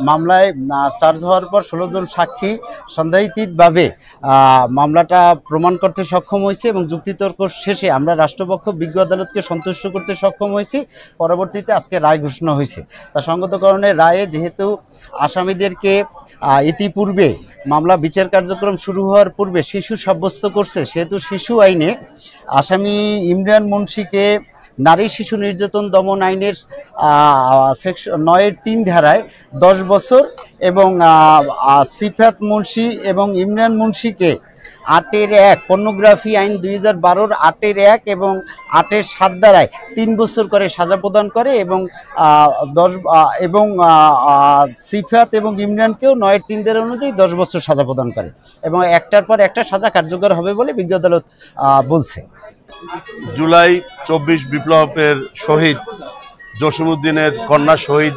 মামলায় চার্জ হওয়ার পর 16 জন সাক্ষী সন্দেহাতীতভাবে মামলাটা প্রমাণ করতে সক্ষম হয়েছে এবং যুক্তিতর্ক শেষে আমরা রাষ্ট্রপক্ষ বিজ্ঞ আদালতকে সন্তুষ্ট করতে সক্ষম হয়েছি। পরবর্তীতে আজকে রায় ঘোষণা হয়েছে। তা সঙ্গত কারণে রায়ে যেহেতু আসামিদেরকে ইতিপূর্বে মামলা বিচার কার্যক্রম শুরু হওয়ার পূর্বে শিশু সাব্যস্ত করছে, সেহেতু শিশু আইনে আসামি ইমরান মুন্সিকে নারী শিশু নির্যাতন দমন আইনের সেকশন 9-3 ধারায় 10 বছর এবং সিফাত মুন্সি এবং ইমরান মুন্সিকে 8-1 পর্নোগ্রাফি আইন 2012-র 8-1 এবং 8-7 ধারায় 3 বছর করে সাজা প্রদান করে এবং সিফাত এবং ইমরানকেও 9-3 ধারা অনুযায়ী 10 বছর সাজা প্রদান করে এবং একটার পর একটা সাজা কার্যকর হবে বলে বিজ্ঞ আদালত বলছে। জুলাই 24 বিপ্লবের শহীদ জসিমউদ্দিনের কন্যা শহীদ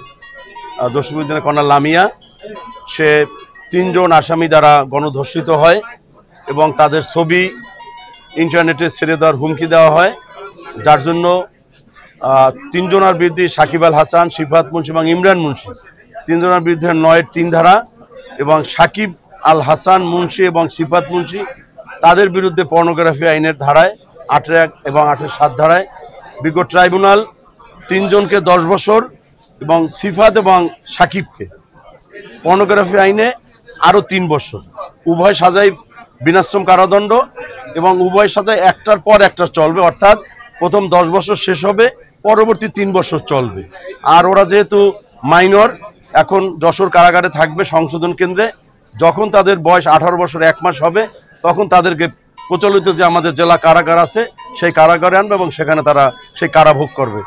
জসিমউদ্দিনের কন্যা লামিয়া, সে 3 জন আসামি দ্বারা গণধর্ষিত হয় এবং তাদের ছবি ইন্টারনেটে ছেড়ে দেওয়ার হুমকি দেওয়া হয়, যার জন্য 3 জনের বিরুদ্ধে সাকিব আল হাসান, সিফাত মুন্সি এবং ইমরান মুন্সি 3 জনের বিরুদ্ধে 9-3 ধারা এবং সাকিব আল হাসান মুন্সি এবং সিফাত মুন্সি তাদের বিরুদ্ধে পর্নোগ্রাফি আইনের ধারায় 8-1 এবং 8-7 ধারায় বিজ্ঞ ট্রাইব্যুনাল 3 জনকে 10 বছর এবং সিফাত এবং সাকিবকে পর্নোগ্রাফি আইনে আরও 3 বছর, উভয় সাজাই বিনাশ্রম কারাদণ্ড এবং উভয় সাজায় একটার পর একটা চলবে, অর্থাৎ প্রথম 10 বছর শেষ হবে, পরবর্তী 3 বছর চলবে। আর ওরা যেহেতু মাইনর, এখন যশোর কারাগারে থাকবে সংশোধন কেন্দ্রে। যখন তাদের বয়স 18 বছর 1 মাস হবে তখন তাদেরকে প্রচলিত যে আমাদের জেলা কারাগার আছে সেই কারাগারে আনবে এবং সেখানে তারা সেই কারাভোগ করবে।